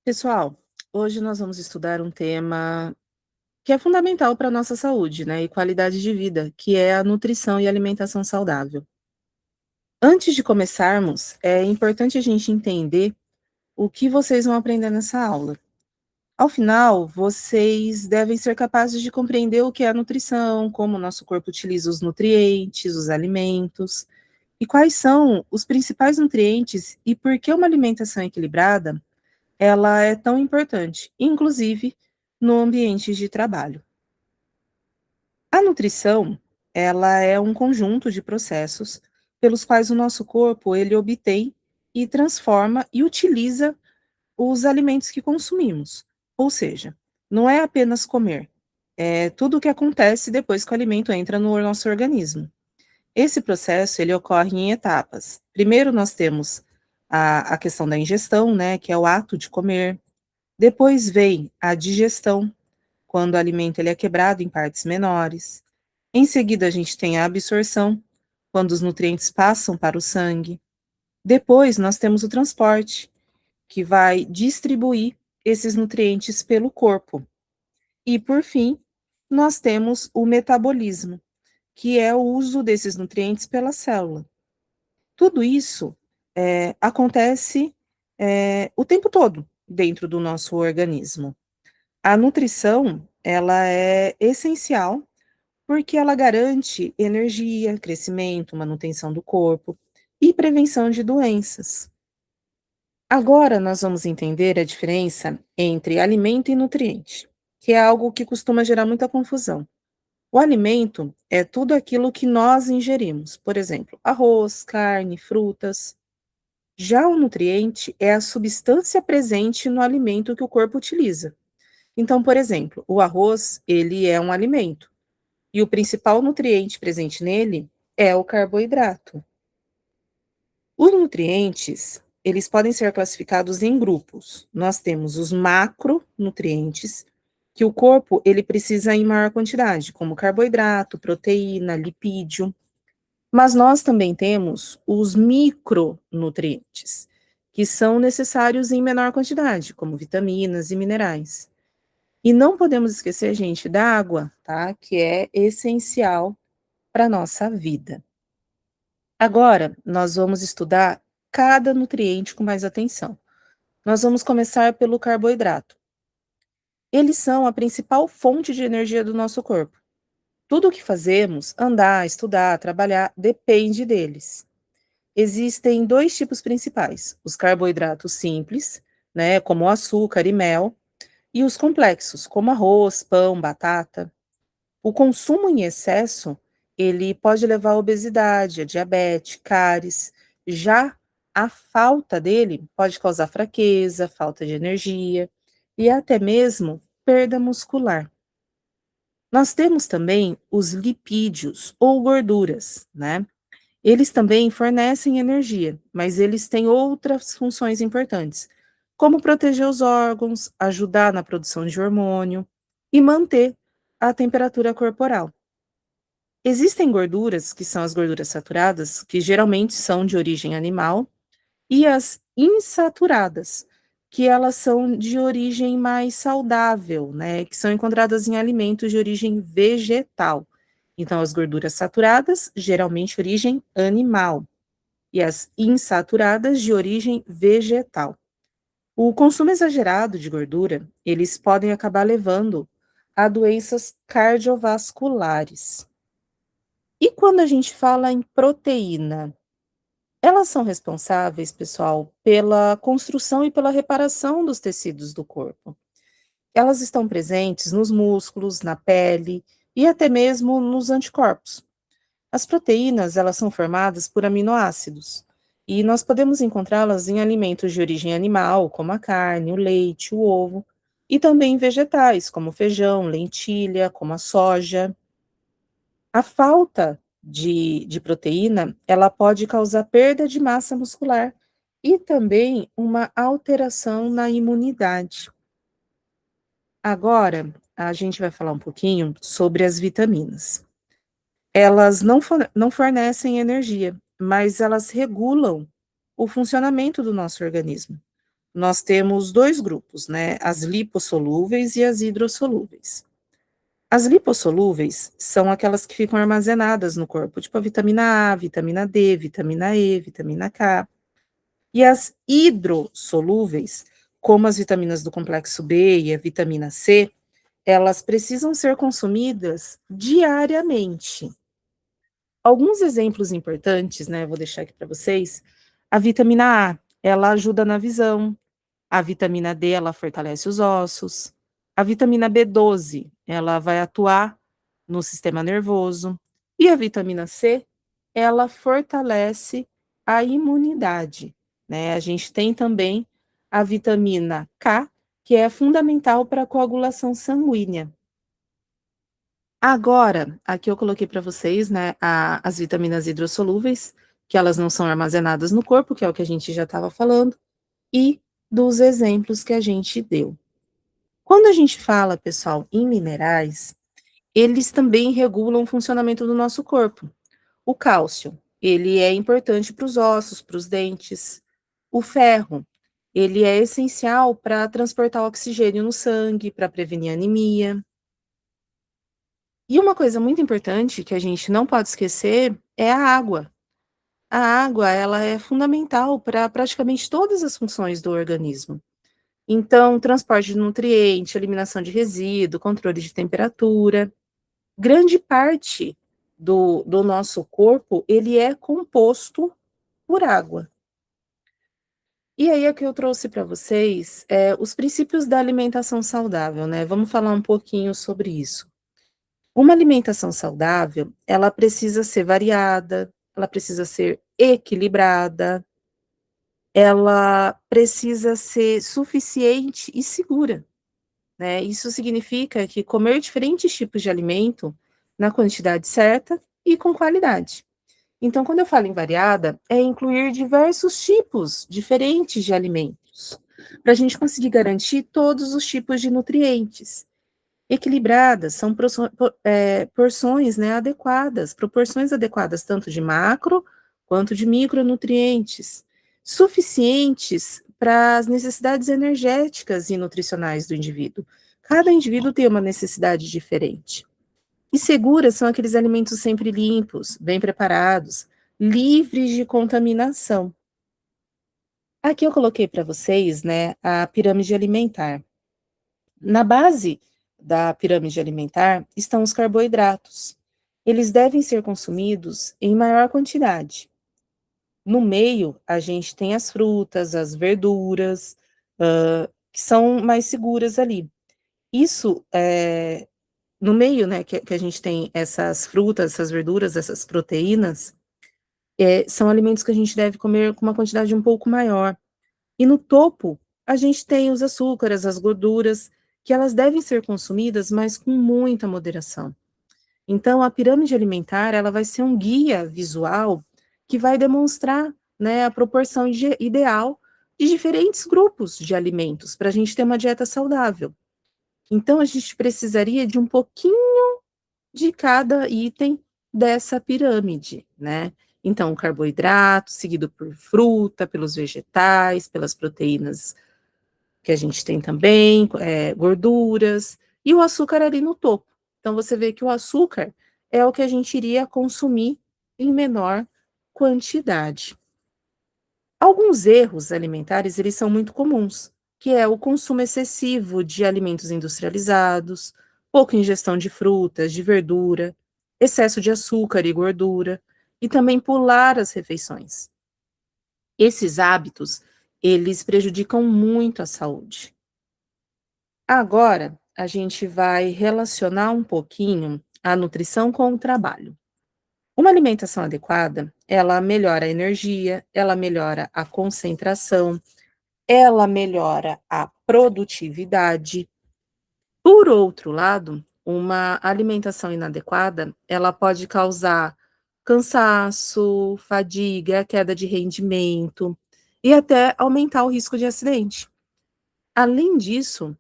Pessoal, hoje nós vamos estudar um tema que é fundamental para a nossa saúde, né, e qualidade de vida, que é a nutrição e alimentação saudável. Antes de começarmos, é importante a gente entender o que vocês vão aprender nessa aula. Ao final, vocês devem ser capazes de compreender o que é a nutrição, como o nosso corpo utiliza os nutrientes, os alimentos, e quais são os principais nutrientes e por que uma alimentação equilibrada ela é tão importante, inclusive no ambiente de trabalho. A nutrição, ela é um conjunto de processos pelos quais o nosso corpo ele obtém e transforma e utiliza os alimentos que consumimos. Ou seja, não é apenas comer, é tudo o que acontece depois que o alimento entra no nosso organismo. Esse processo ele ocorre em etapas. Primeiro nós temos a questão da ingestão, né, que é o ato de comer. Depois vem a digestão, quando o alimento ele é quebrado em partes menores. Em seguida, a gente tem a absorção, quando os nutrientes passam para o sangue. Depois, nós temos o transporte, que vai distribuir esses nutrientes pelo corpo. E, por fim, nós temos o metabolismo, que é o uso desses nutrientes pela célula. Tudo isso acontece o tempo todo dentro do nosso organismo. A nutrição, ela é essencial, porque ela garante energia, crescimento, manutenção do corpo e prevenção de doenças. Agora nós vamos entender a diferença entre alimento e nutriente, que é algo que costuma gerar muita confusão. O alimento é tudo aquilo que nós ingerimos, por exemplo, arroz, carne, frutas. Já o nutriente é a substância presente no alimento que o corpo utiliza. Então, por exemplo, o arroz, ele é um alimento, e o principal nutriente presente nele é o carboidrato. Os nutrientes, eles podem ser classificados em grupos. Nós temos os macronutrientes, que o corpo ele precisa em maior quantidade, como carboidrato, proteína, lipídio. Mas nós também temos os micronutrientes, que são necessários em menor quantidade, como vitaminas e minerais. E não podemos esquecer, gente, da água, tá? Que é essencial para a nossa vida. Agora, nós vamos estudar cada nutriente com mais atenção. Nós vamos começar pelo carboidrato. Eles são a principal fonte de energia do nosso corpo. Tudo o que fazemos, andar, estudar, trabalhar, depende deles. Existem dois tipos principais: os carboidratos simples, né, como o açúcar e mel, e os complexos, como arroz, pão, batata. O consumo em excesso, ele pode levar à obesidade, a diabetes, cáries. Já a falta dele pode causar fraqueza, falta de energia e até mesmo perda muscular. Nós temos também os lipídios ou gorduras, né? Eles também fornecem energia, mas eles têm outras funções importantes, como proteger os órgãos, ajudar na produção de hormônio e manter a temperatura corporal. Existem gorduras, que são as gorduras saturadas, que geralmente são de origem animal, e as insaturadas, que elas são de origem mais saudável, né, que são encontradas em alimentos de origem vegetal. Então, as gorduras saturadas, geralmente origem animal, e as insaturadas de origem vegetal. O consumo exagerado de gordura, eles podem acabar levando a doenças cardiovasculares. E quando a gente fala em proteína, elas são responsáveis, pessoal, pela construção e pela reparação dos tecidos do corpo. Elas estão presentes nos músculos, na pele e até mesmo nos anticorpos. As proteínas, elas são formadas por aminoácidos e nós podemos encontrá-las em alimentos de origem animal, como a carne, o leite, o ovo, e também em vegetais, como o feijão, lentilha, como a soja. A falta de proteína, ela pode causar perda de massa muscular e também uma alteração na imunidade. Agora, a gente vai falar um pouquinho sobre as vitaminas. Elas não fornecem energia, mas elas regulam o funcionamento do nosso organismo. nós temos 2 grupos, né, as lipossolúveis e as hidrossolúveis. As lipossolúveis são aquelas que ficam armazenadas no corpo, tipo a vitamina A, vitamina D, vitamina E, vitamina K. E as hidrossolúveis, como as vitaminas do complexo B e a vitamina C, elas precisam ser consumidas diariamente. Alguns exemplos importantes, né, vou deixar aqui para vocês. A vitamina A, ela ajuda na visão. A vitamina D, ela fortalece os ossos. A vitamina B12, ela vai atuar no sistema nervoso. E a vitamina C, ela fortalece a imunidade, né? A gente tem também a vitamina K, que é fundamental para a coagulação sanguínea. Agora, aqui eu coloquei para vocês, né, as vitaminas hidrossolúveis, que elas não são armazenadas no corpo, que é o que a gente já estava falando, e dos exemplos que a gente deu. Quando a gente fala, pessoal, em minerais, eles também regulam o funcionamento do nosso corpo. O cálcio, ele é importante para os ossos, para os dentes. O ferro, ele é essencial para transportar oxigênio no sangue, para prevenir anemia. E uma coisa muito importante que a gente não pode esquecer é a água. A água, ela é fundamental para praticamente todas as funções do organismo. Então, transporte de nutriente, eliminação de resíduo, controle de temperatura. Grande parte do nosso corpo, ele é composto por água. E aí, aqui eu trouxe para vocês, os princípios da alimentação saudável, né? Vamos falar um pouquinho sobre isso. Uma alimentação saudável, ela precisa ser variada, ela precisa ser equilibrada, ela precisa ser suficiente e segura, né? Isso significa que comer diferentes tipos de alimento na quantidade certa e com qualidade. Então, quando eu falo em variada, é incluir diversos tipos diferentes de alimentos, para a gente conseguir garantir todos os tipos de nutrientes. Equilibradas são porções, né, adequadas, proporções adequadas tanto de macro quanto de micronutrientes, suficientes para as necessidades energéticas e nutricionais do indivíduo. Cada indivíduo tem uma necessidade diferente. E seguras são aqueles alimentos sempre limpos, bem preparados, livres de contaminação. Aqui eu coloquei para vocês, né, a pirâmide alimentar. Na base da pirâmide alimentar estão os carboidratos. Eles devem ser consumidos em maior quantidade. No meio, a gente tem as frutas, as verduras, que são mais seguras ali. Isso, no meio, né, que a gente tem essas frutas, essas verduras, essas proteínas, são alimentos que a gente deve comer com uma quantidade um pouco maior. E no topo, a gente tem os açúcares, as gorduras, que elas devem ser consumidas, mas com muita moderação. Então, a pirâmide alimentar, ela vai ser um guia visual que vai demonstrar, né, a proporção ideal de diferentes grupos de alimentos para a gente ter uma dieta saudável. Então, a gente precisaria de um pouquinho de cada item dessa pirâmide, né? Então, o carboidrato, seguido por fruta, pelos vegetais, pelas proteínas que a gente tem também, gorduras, e o açúcar ali no topo. Então, você vê que o açúcar é o que a gente iria consumir em menor quantidade. Alguns erros alimentares, eles são muito comuns, que é o consumo excessivo de alimentos industrializados, pouca ingestão de frutas, de verdura, excesso de açúcar e gordura, e também pular as refeições. Esses hábitos, eles prejudicam muito a saúde. Agora, a gente vai relacionar um pouquinho a nutrição com o trabalho. Uma alimentação adequada, ela melhora a energia, ela melhora a concentração, ela melhora a produtividade. Por outro lado, uma alimentação inadequada, ela pode causar cansaço, fadiga, queda de rendimento e até aumentar o risco de acidente. Além disso,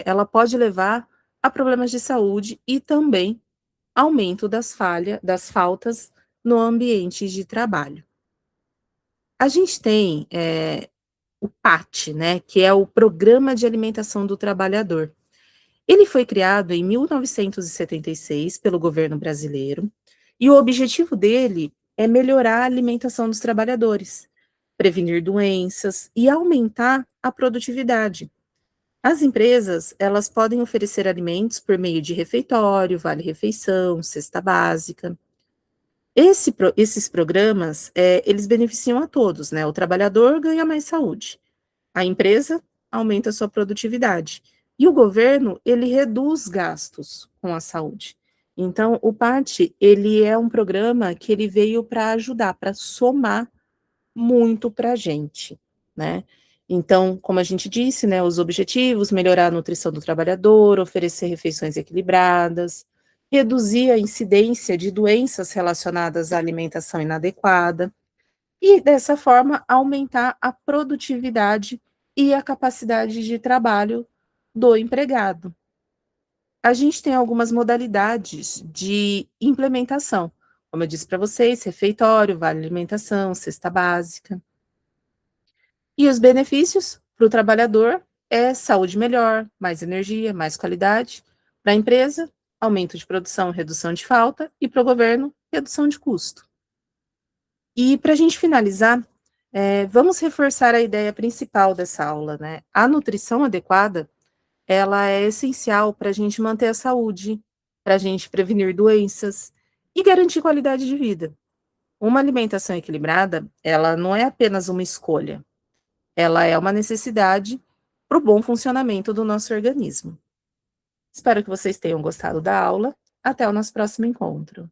ela pode levar a problemas de saúde e também aumento das faltas no ambiente de trabalho. A gente tem, o PAT, né, que é o Programa de Alimentação do Trabalhador. Ele foi criado em 1976 pelo governo brasileiro, e o objetivo dele é melhorar a alimentação dos trabalhadores, prevenir doenças e aumentar a produtividade. As empresas, elas podem oferecer alimentos por meio de refeitório, vale-refeição, cesta básica. Esses programas, eles beneficiam a todos, né? O trabalhador ganha mais saúde, a empresa aumenta sua produtividade e o governo, ele reduz gastos com a saúde. Então, o PAT, ele é um programa que ele veio para ajudar, para somar muito para a gente, né. Então, como a gente disse, né, os objetivos: melhorar a nutrição do trabalhador, oferecer refeições equilibradas, reduzir a incidência de doenças relacionadas à alimentação inadequada e, dessa forma, aumentar a produtividade e a capacidade de trabalho do empregado. A gente tem algumas modalidades de implementação, como eu disse para vocês: refeitório, vale alimentação, cesta básica. E os benefícios para o trabalhador é saúde melhor, mais energia, mais qualidade. Para a empresa, aumento de produção, redução de falta. E para o governo, redução de custo. E para a gente finalizar, vamos reforçar a ideia principal dessa aula, né? A nutrição adequada, ela é essencial para a gente manter a saúde, para a gente prevenir doenças e garantir qualidade de vida. Uma alimentação equilibrada, ela não é apenas uma escolha, ela é uma necessidade para o bom funcionamento do nosso organismo. Espero que vocês tenham gostado da aula. Até o nosso próximo encontro.